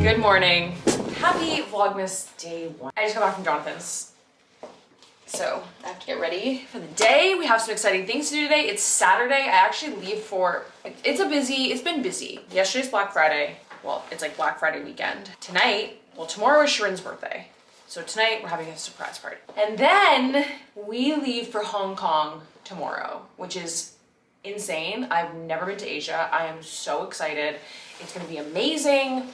Good morning. Happy Vlogmas day 1. I just got back from Jonathan's. So I have to get ready for the day. We have some exciting things to do today. It's Saturday. I actually leave for, it's been busy. Yesterday's Black Friday. Well, it's like Black Friday weekend. Tonight, well, tomorrow is Shirin's birthday. So tonight we're having a surprise party. And then we leave for Hong Kong tomorrow, which is insane. I've never been to Asia. I am so excited. It's gonna be amazing.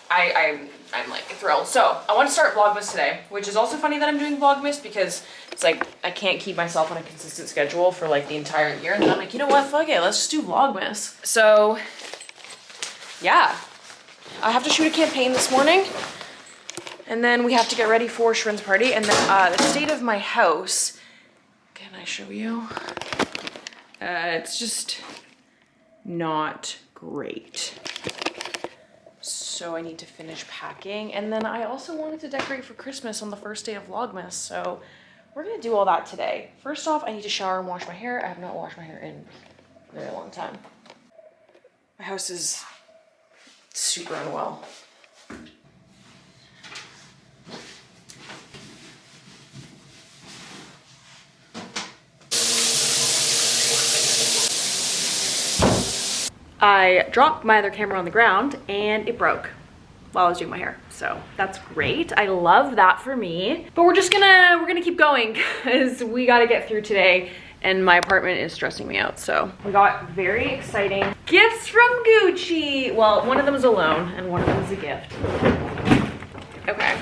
I'm like thrilled. So I want to start Vlogmas today, which is also funny that I'm doing Vlogmas because it's like I can't keep myself on a consistent schedule for like the entire year. And then I'm like, you know what, fuck it, let's just do Vlogmas. So yeah, I have to shoot a campaign this morning and then we have to get ready for Shirin's party. And then the state of my house, can I show you? It's just not great. So I need to finish packing. And then I also wanted to decorate for Christmas on the first day of Vlogmas. So we're gonna do all that today. First off, I need to shower and wash my hair. I have not washed my hair in a very long time. My house is super unwell. I dropped my other camera on the ground and it broke while I was doing my hair. So that's great. I love that for me. But we're gonna keep going because we gotta get through today and my apartment is stressing me out. So we got very exciting gifts from Gucci. Well, one of them is a loan and one of them is a gift. Okay.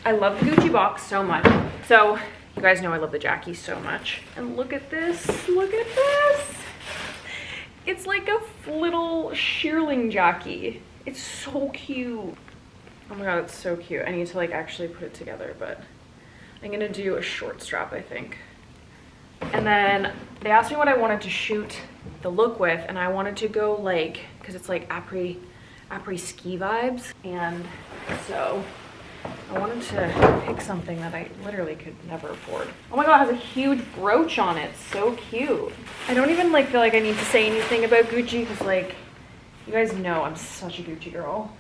I love the Gucci box so much. So you guys know I love the Jackie so much. And look at this, look at this. It's like a little shearling Jackie. It's so cute. Oh my god, it's so cute. I need to like actually put it together, but I'm gonna do a short strap, I think. And then they asked me what I wanted to shoot the look with, and I wanted to go like, cause it's like après ski vibes. And so I wanted to pick something that I literally could never afford. Oh my god, it has a huge brooch on it. So cute. I don't even like feel like I need to say anything about Gucci because like, you guys know I'm such a Gucci girl.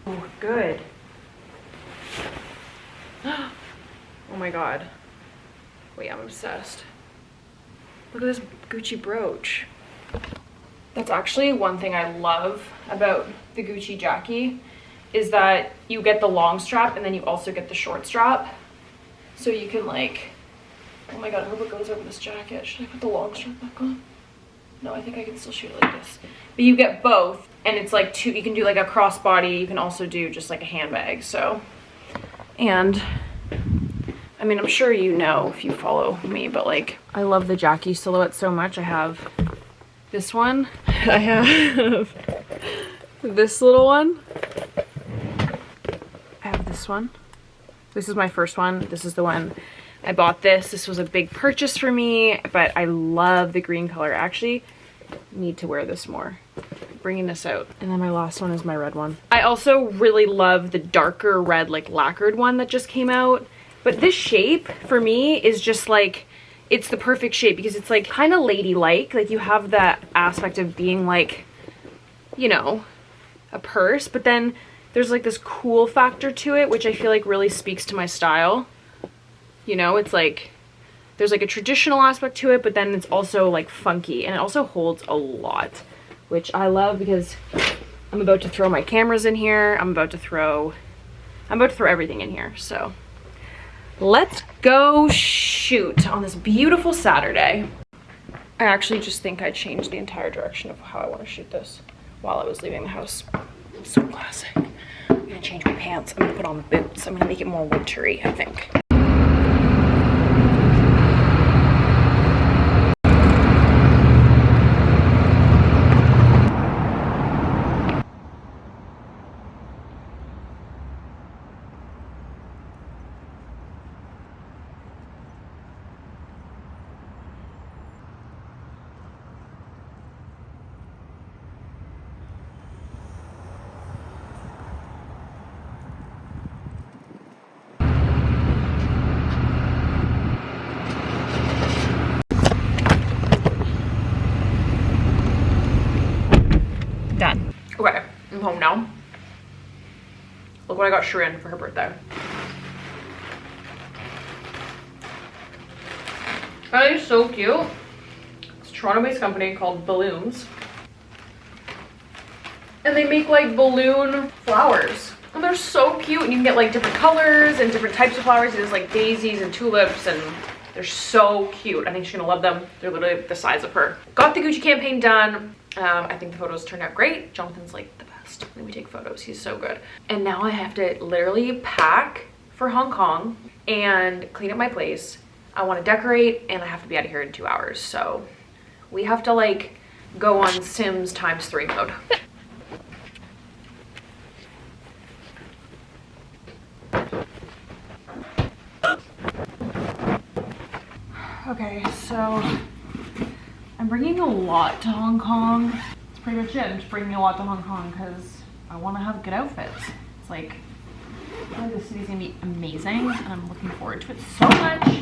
Oh, good. Oh my god. Wait, I'm obsessed. Look at this Gucci brooch. That's actually one thing I love about the Gucci Jackie is that you get the long strap and then you also get the short strap. So you can like, oh my god, I hope it goes over this jacket. Should I put the long strap back on? No, I think I can still shoot it like this. But you get both and it's like two, you can do like a crossbody. You can also do just like a handbag, so. And I mean, I'm sure you know if you follow me, but like, I love the Jackie silhouette so much. I have this one. I have this little one. I have this one. This is my first one. This is the one I bought this. This was a big purchase for me, but I love the green color. I actually need to wear this more. Bringing this out. And then my last one is my red one. I also really love the darker red, like lacquered one that just came out. But this shape for me is just like, it's the perfect shape because it's like kind of ladylike. Like you have that aspect of being like, you know, a purse, but then there's like this cool factor to it, which I feel like really speaks to my style. You know, it's like, there's like a traditional aspect to it, but then it's also like funky and it also holds a lot, which I love because I'm about to throw my cameras in here. I'm about to throw everything in here. So let's go shoot on this beautiful Saturday. I actually just think I changed the entire direction of how I want to shoot this while I was leaving the house. So classic. I'm gonna change my pants. I'm gonna put on boots. I'm gonna make it more wintry, I think. Okay, I'm home now. Look what I got Shirin for her birthday. That is so cute. It's a Toronto-based company called Balloons. And they make like balloon flowers. And they're so cute, and you can get like different colors and different types of flowers. There's like daisies and tulips, and they're so cute. I think she's gonna love them. They're literally the size of her. Got the Gucci campaign done. I think the photos turned out great. Jonathan's like the best when we take photos. He's so good. And now I have to literally pack for Hong Kong and clean up my place. I want to decorate, and I have to be out of here in 2 hours. So we have to like go on Sims ×3 mode. Okay, so I'm bringing a lot to Hong Kong. That's pretty much it. I'm just bringing a lot to Hong Kong because I want to have good outfits. It's like, I feel like the city's gonna be amazing, and I'm looking forward to it so much.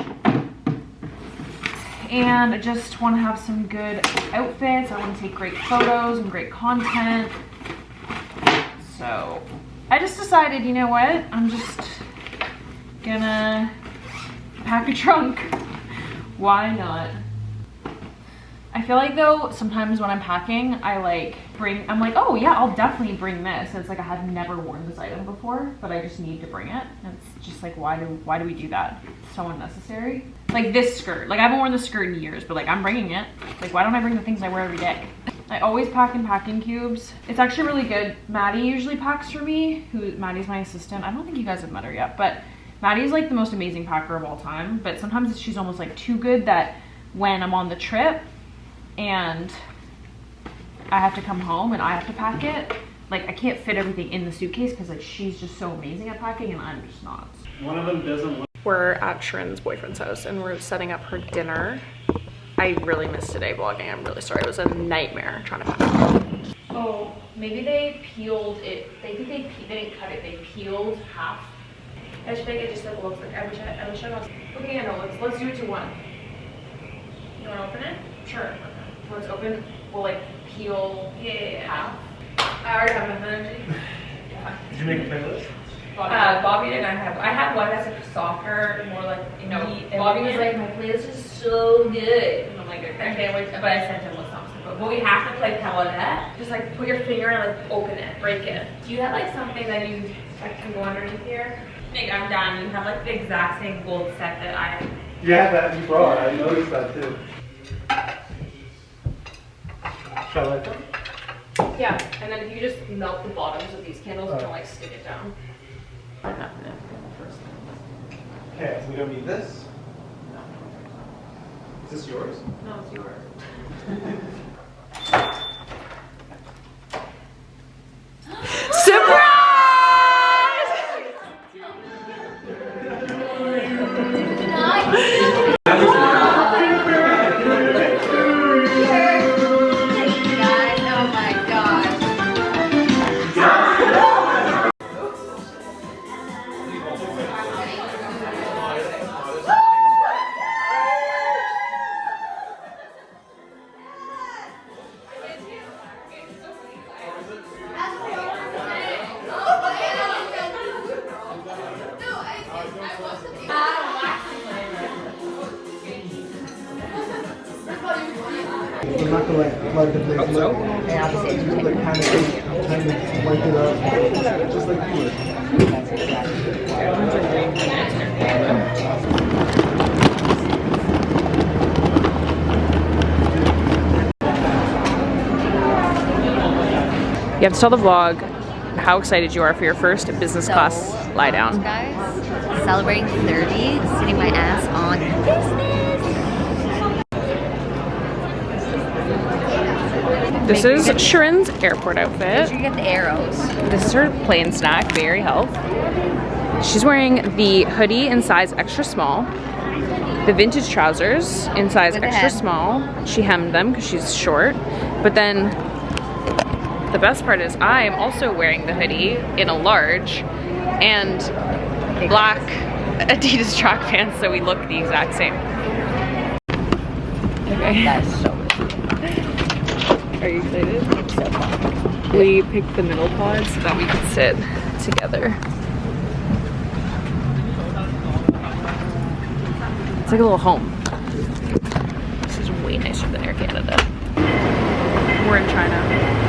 And I just want to have some good outfits. I want to take great photos and great content. So I just decided, you know what? I'm just gonna pack a trunk. Why not? I feel like though, sometimes when I'm packing, I'm like, oh yeah, I'll definitely bring this. And it's like I have never worn this item before, but I just need to bring it. And it's just like, why do we do that? It's so unnecessary. Like this skirt, like I haven't worn this skirt in years, but like I'm bringing it. Like why don't I bring the things I wear every day? I always pack in packing cubes. It's actually really good. Maddie usually packs for me, Maddie's my assistant. I don't think you guys have met her yet, but Maddie's like the most amazing packer of all time, but sometimes she's almost like too good that when I'm on the trip and I have to come home and I have to pack it, like I can't fit everything in the suitcase because like she's just so amazing at packing and I'm just not. One of them doesn't look. We're at Shirin's boyfriend's house and we're setting up her dinner. I really missed today vlogging. I'm really sorry. It was a nightmare trying to pack. Oh, maybe they peeled it. They think they didn't cut it. They peeled half. I just think it just like looks like I wish I was. Okay, yeah, no, let's do it to one. You want to open it? Sure. When it's open, we'll like peel half. I already have my energy. Yeah. Did you make a playlist? Bobby and I had one that's like softer, more like, you know, Bobby was like, my playlist is so good. And I'm like, I can't wait, but I sent him what songs to put. But we have to play Paulette. Just like put your finger and like open it, break it. Do you have like something that you like can go underneath here? Nick, I'm done. You have like the exact same gold set that I have. Yeah, that you brought. I noticed that too. Should I light them? Yeah, and then if you just melt the bottoms of these candles, you can like stick it down. Okay, so we don't need this. Is this yours? No, it's yours. Surprise! I'm not gonna like the plate look. And obviously, just like kind of wipe it up, just like you would. That's You have to tell the vlog how excited you are for your first business class lie down. Guys, celebrating 30, sitting my ass on business. This is Shirin's airport outfit. Make sure you get the arrows. This is her plain snack, Berry Health. She's wearing the hoodie in size extra small, the vintage trousers in size With a extra hem. small. She hemmed them because she's short. But then the best part is I am also wearing the hoodie in a large and black Adidas track pants, so we look the exact same. Okay. That's so good. Are you excited? So fun. We picked the middle pod so that we could sit together. It's like a little home. This is way nicer than Air Canada. We're in China.